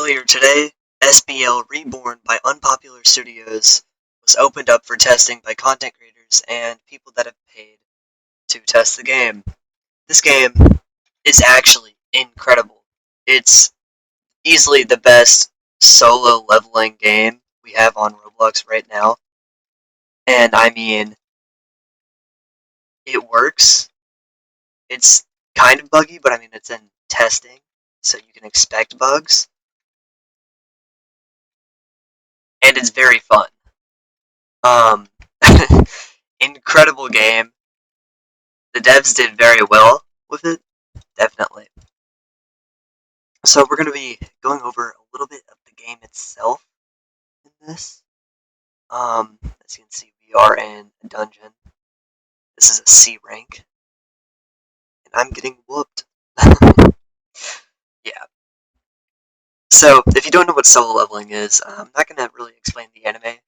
Earlier today, SBL Reborn by Unpopular Studios was opened up for testing by content creators and people that have paid to test the game. This game is actually incredible. It's easily the best solo leveling game we have on Roblox right now. And I mean, it works. It's kind of buggy, but I mean, it's in testing, so you can expect bugs. And it's very fun. Um, incredible game. The devs did very well with it, definitely. So we're going to be going over a little bit of the game itself in this. As you can see, we are in a dungeon. This is a C rank, and I'm getting whooped. Yeah. So if you don't know what solo leveling is, I'm not going to really explain the anime.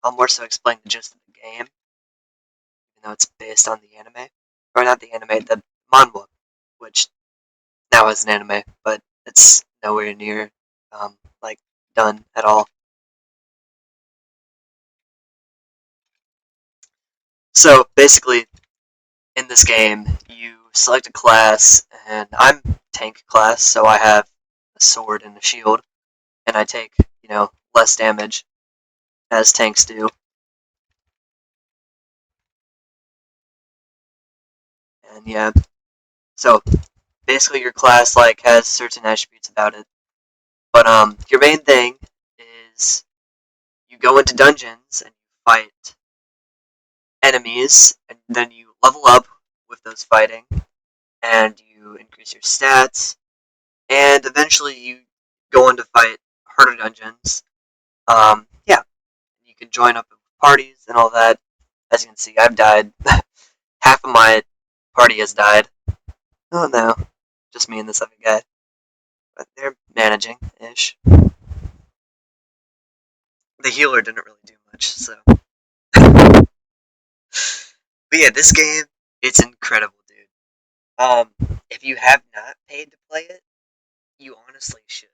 I'll more so explain the gist of the game, even though it's based on the anime. Or not the anime, the manhwa, which now is an anime, but it's nowhere near, like, done at all. So, basically, in this game, you select a class, and I'm tank class, so I have a sword and a shield, and I take, less damage, as tanks do. And yeah, so, basically your class, has certain attributes about it. But, your main thing is you go into dungeons, and you fight enemies, and then you level up with those fighting, and you increase your stats, and eventually you go on to fight harder dungeons. Yeah, you can join up with parties and all that. As you can see, I've died. Half of my party has died. Oh no, just me and this other guy. But they're managing-ish. The healer didn't really do much, so. But yeah, this game, it's incredible, dude. If you have not paid to play it, you honestly should.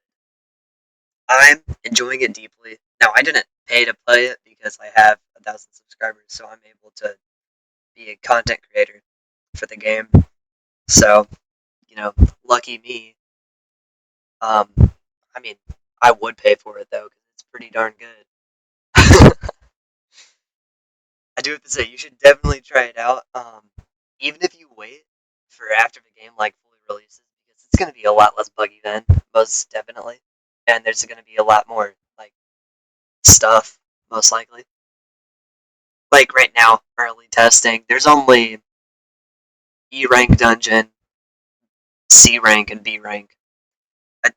I'm enjoying it deeply. Now, I didn't pay to play it because I have 1,000 subscribers, so I'm able to be a content creator for the game. So, lucky me. Um, I mean, I would pay for it though because it's pretty darn good. I do have to say, you should definitely try it out. Even if you wait for after the game fully releases, because it's gonna be a lot less buggy then, most definitely, and there's gonna be a lot more stuff, most likely. Like right now, early testing, there's only E rank dungeon, C rank, and B rank. I,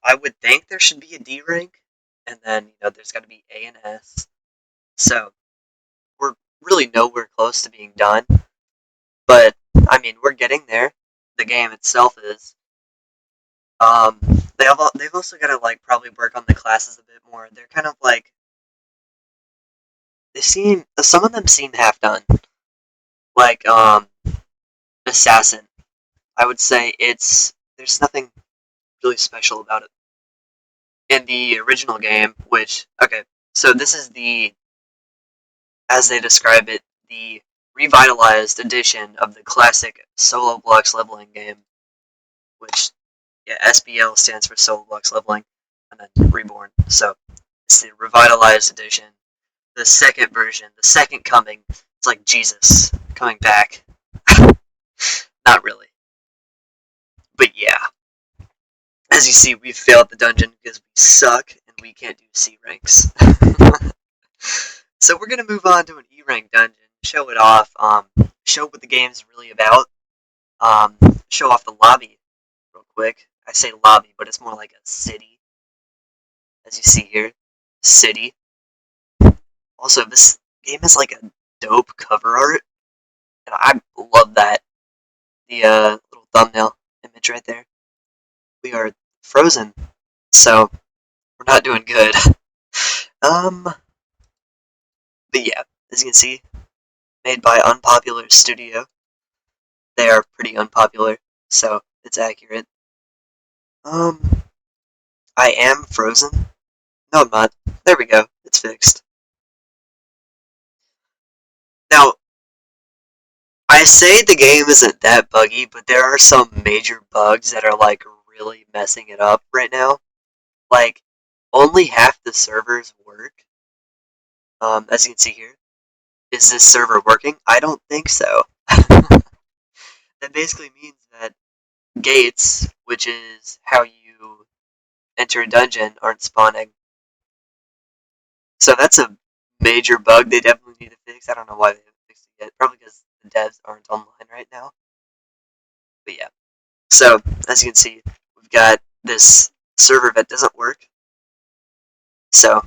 I would think there should be a D rank, and then there's got to be A and S. So we're really nowhere close to being done, but I mean we're getting there. The game itself is. Um, they've also got to probably work on the classes a bit more. They're kind of some of them seem half done. Like assassin. I would say there's nothing really special about it. In the original game, so this is as they describe it, the revitalized edition of the classic solo blocks leveling game, which, yeah, SBL stands for solo blocks leveling, and then Reborn. So it's the revitalized edition, the second version, the second coming. It's like Jesus coming back. Not really. But yeah. As you see, we failed the dungeon because we suck and we can't do C ranks. So we're gonna move on to an E rank dungeon, show it off, show what the game's really about, show off the lobby real quick. I say lobby, but it's more like a city, as you see here, city. Also, this game is like a dope cover art, and I love that. The little thumbnail image right there. We are frozen, so we're not doing good. But yeah, as you can see, made by Unpopular Studio. They are pretty unpopular, so it's accurate. I I am frozen. No, I'm not. There we go. It's fixed. Now, I say the game isn't that buggy, but there are some major bugs that are like really messing it up right now. Like, only half the servers work. As you can see here. Is this server working? I don't think so. That basically means that gates, which is how you enter a dungeon, aren't spawning. So that's a major bug they definitely need to fix. I don't know why they haven't fixed it yet. Probably because the devs aren't online right now. But yeah. So, as you can see, we've got this server that doesn't work. So,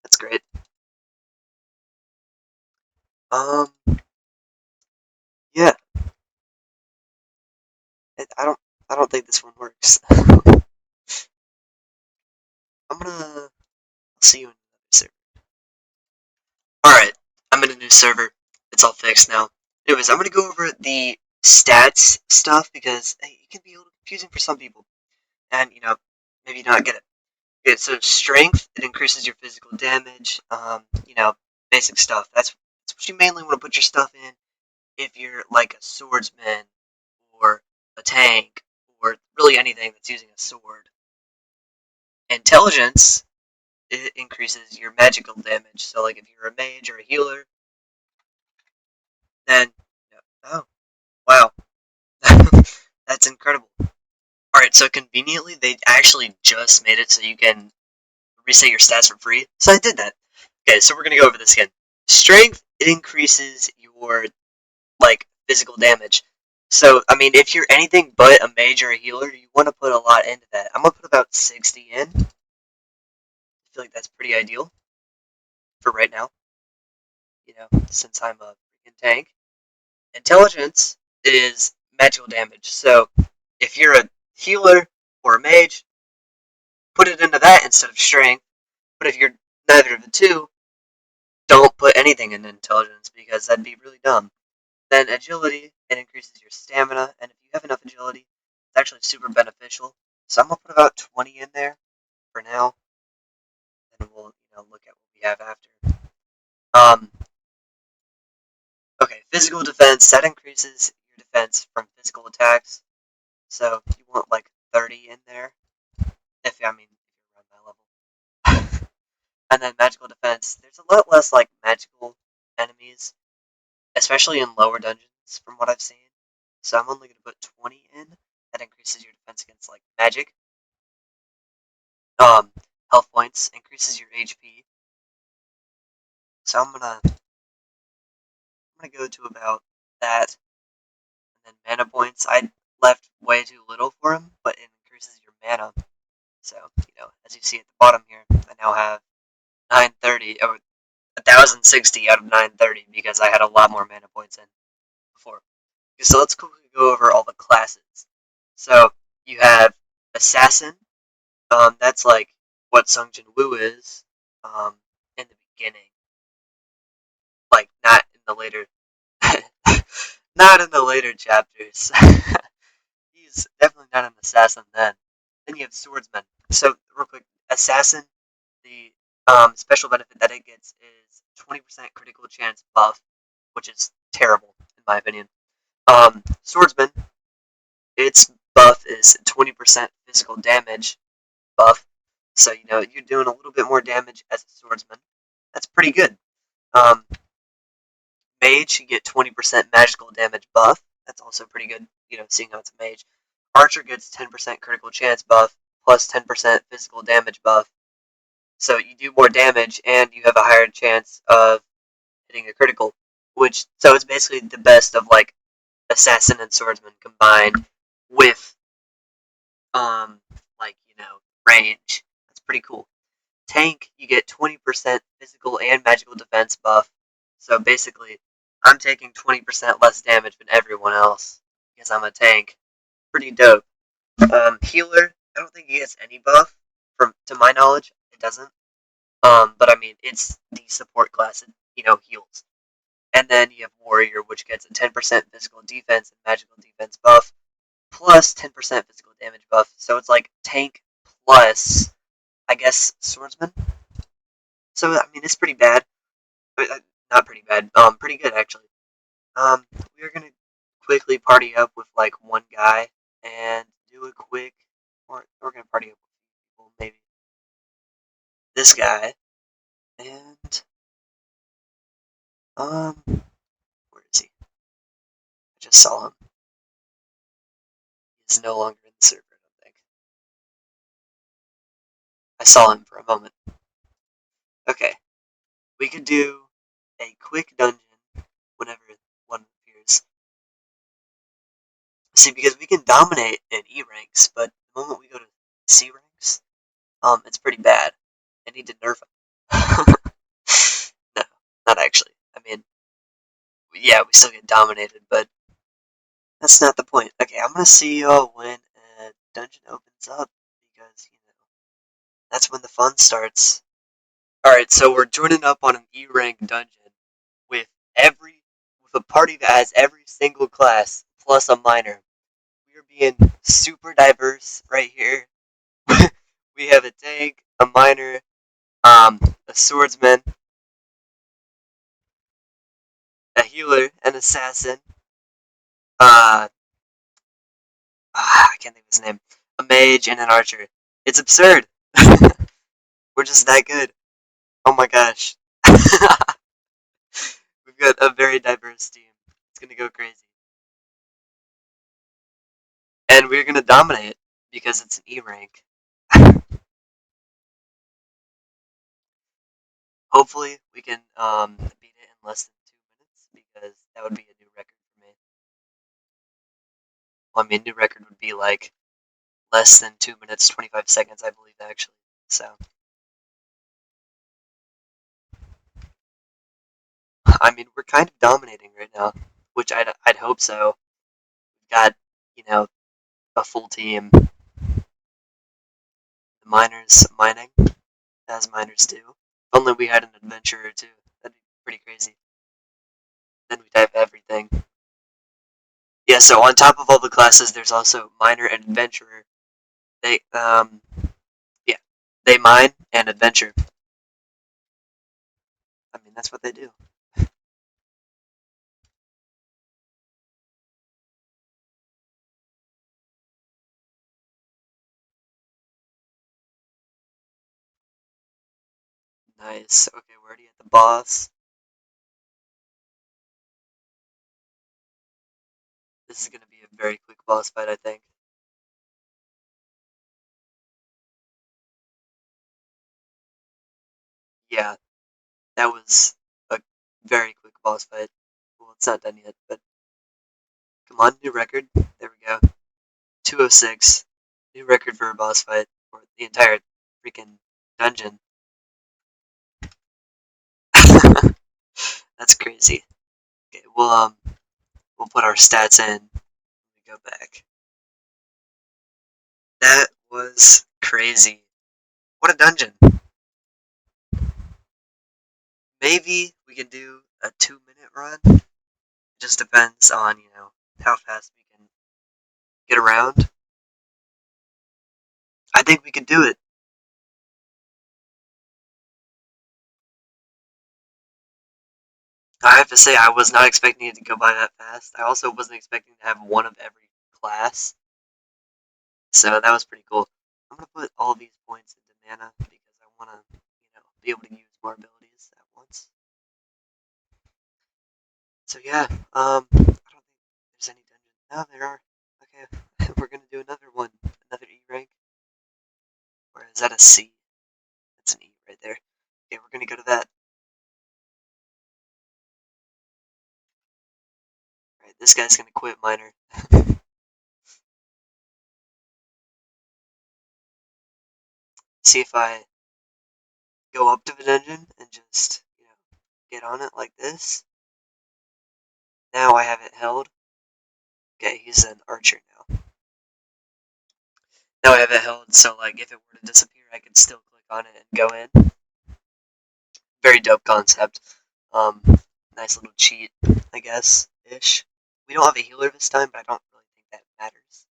that's great. Um, yeah. I don't think this one works. I'm gonna see you in another server. Alright, I'm in a new server. It's all fixed now. Anyways, I'm gonna go over the stats stuff because it can be a little confusing for some people. And, maybe not get it. Okay, so strength, it increases your physical damage, basic stuff. That's what you mainly want to put your stuff in if you're like a swordsman or a tank or really anything that's using a sword. Intelligence, it increases your magical damage. So like if you're a mage or a healer, then oh wow, that's incredible. All right, so conveniently they actually just made it so you can reset your stats for free. So I did that. Okay, so we're gonna go over this again. Strength, it increases your like physical damage. So I mean, if you're anything but a mage or a healer, you want to put a lot into that. I'm gonna put about 60 in. I feel like that's pretty ideal for right now. Since I'm a freaking tank. Intelligence is magical damage. So if you're a healer or a mage, put it into that instead of strength. But if you're neither of the two, don't put anything in intelligence because that'd be really dumb. Then agility, it increases your stamina, and if you have enough agility, it's actually super beneficial. So I'm gonna put about 20 in there for now, and we'll look at what we have after. Um, okay, physical defense, that increases your defense from physical attacks. So you want like 30 in there, if you're around my level. And then magical defense, there's a lot less like magical enemies, especially in lower dungeons from what I've seen. So I'm only going to put 20 in. That increases your defense against like magic. Health points increases your HP. So I'm gonna go to about that. And then mana points, I left way too little for him, but it increases your mana. So as you see at the bottom here, I now have 930 or 1060 out of 930 because I had a lot more mana points in before. So let's quickly go over all the classes. So you have Assassin. That's like what Sung Jin Woo is in the beginning. Like not in the later, not in the later chapters. He's definitely not an assassin then. Then you have Swordsman. So real quick, Assassin. The special benefit that it gets is 20% critical chance buff, which is terrible in my opinion. Swordsman, its buff is 20% physical damage buff. So, you're doing a little bit more damage as a swordsman. That's pretty good. Um, Mage, you get 20% magical damage buff. That's also pretty good, seeing how it's a mage. Archer gets 10% critical chance buff, plus 10% physical damage buff. So you do more damage, and you have a higher chance of hitting a critical. So it's basically the best of, like, Assassin and Swordsman combined with, range. That's pretty cool. Tank, you get 20% physical and magical defense buff. So basically, I'm taking 20% less damage than everyone else because I'm a tank. Pretty dope. Healer, I don't think he gets any buff. To my knowledge, it doesn't. But I mean, it's the support class. It, heals. And then you have Warrior, which gets a 10% physical defense and magical defense buff, plus 10% physical damage buff. So it's like tank plus, I guess, swordsman. So I mean, it's pretty bad. Not pretty bad. Pretty good actually. We are gonna quickly party up with like one guy and do a quick. Or we're gonna party up with people, maybe this guy and where is he? I just saw him. He's no longer in the server. I don't think. I saw him for a moment. Okay, we could do a quick dungeon whenever one appears. See, because we can dominate in E ranks, but the moment we go to C ranks, it's pretty bad. I need to nerf him. No, not actually. I mean, yeah, we still get dominated, but that's not the point. Okay, I'm gonna see y'all when a dungeon opens up because that's when the fun starts. All right, so we're joining up on an E rank dungeon with every with a party that has every single class plus a minor. We are being super diverse right here. We have a tank, a miner, a swordsman, a healer, an assassin, uh, I can't think of his name, a mage, and an archer. It's absurd. We're just that good. Oh my gosh. We've got a very diverse team. It's gonna go crazy. And we're gonna dominate because it's an E rank. Hopefully, we can beat it in less than 2 minutes because that would be a new record for me. Well, I mean, new record would be like less than 2 minutes, 25 seconds, I believe, actually. So, I mean, we're kind of dominating right now, which I'd hope so. We've got, you know, a full team. The miners mining, as miners do. If only we had an adventurer too. That'd be pretty crazy. Then we'd have everything. Yeah, so on top of all the classes, there's also miner and adventurer. They, yeah, they mine and adventure. I mean, that's what they do. Nice. Okay, we're already at the boss. This is gonna be a very quick boss fight, I think. Yeah, that was a very quick boss fight. Well, it's not done yet, but come on, new record. There we go. 206. New record for a boss fight for the entire freaking dungeon. That's crazy. Okay, we'll put our stats in. Let me go back. That was crazy. What a dungeon. Maybe we can do a 2 minute run. It just depends on, how fast we can get around. I think we can do it. I have to say, I was not expecting it to go by that fast. I also wasn't expecting to have one of every class. So that was pretty cool. I'm gonna put all these points into mana because I wanna, be able to use more abilities at once. So yeah, I don't think there's any dungeons. No, there are. Okay, we're gonna do another one, another E rank. Or is that a C? That's an E right there. Okay, we're gonna go to that. Alright, this guy's gonna quit miner. See if I go up to the dungeon and just, get on it like this. Now I have it held. Okay, he's an archer now. Now I have it held, so like if it were to disappear, I could still click on it and go in. Very dope concept. Um, nice little cheat, I guess, ish. We don't have a healer this time, but I don't really think that matters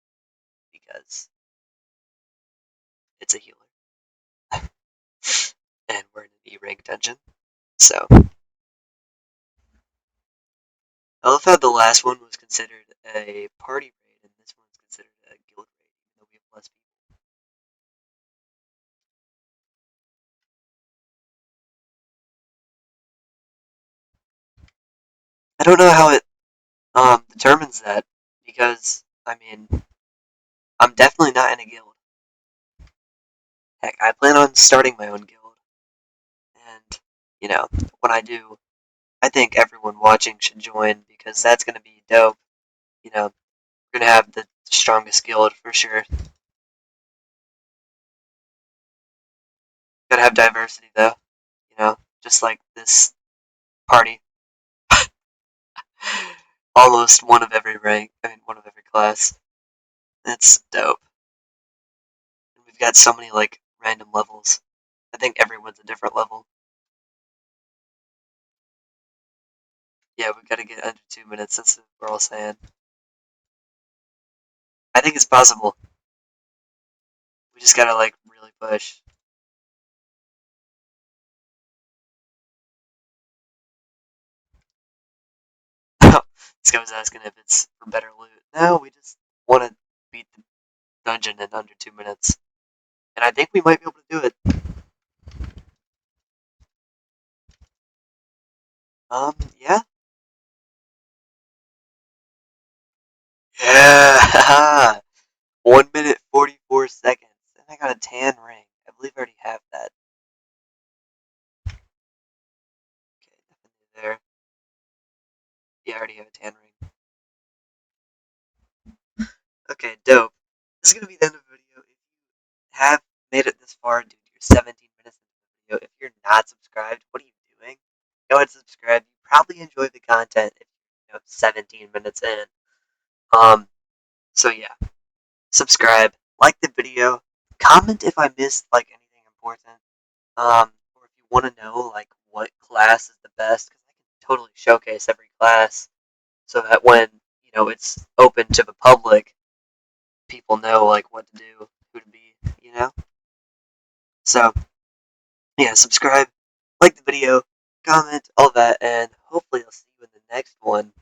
because it's a healer, and we're in an E rank dungeon. So I love how the last one was considered a party raid, and this one's considered a guild raid, even though we have less people. I don't know how it determines that, because I mean I'm definitely not in a guild. Heck, I plan on starting my own guild, and you know when I do, I think everyone watching should join because that's gonna be dope. We're gonna have the strongest guild for sure. Gotta have diversity though, just like this party. Almost one of every rank. I mean, one of every class. That's dope. And we've got so many like random levels. I think everyone's a different level. Yeah, we've got to get under 2 minutes. That's what we're all saying. I think it's possible. We just gotta like really push. This guy was asking if it's for better loot. No, we just want to beat the dungeon in under 2 minutes, and I think we might be able to do it. Yeah. Yeah. 1 minute 44 seconds, and I got a tan ring. I believe I already have that. Okay, definitely there. Yeah, I already have a tan ring. Okay, dope. This is gonna be the end of the video. If you have made it this far, dude, you're 17 minutes into the video. If you're not subscribed, what are you doing? Go ahead and subscribe. You probably enjoy the content if you're 17 minutes in. Um, so yeah, subscribe, like the video, comment if I missed like anything important. Or if you want to know like what class is the best, because I can totally showcase every class so that when it's open to the public, people know like what to do, who to be. So yeah, subscribe, like the video, comment, all that, and hopefully I'll see you in the next one.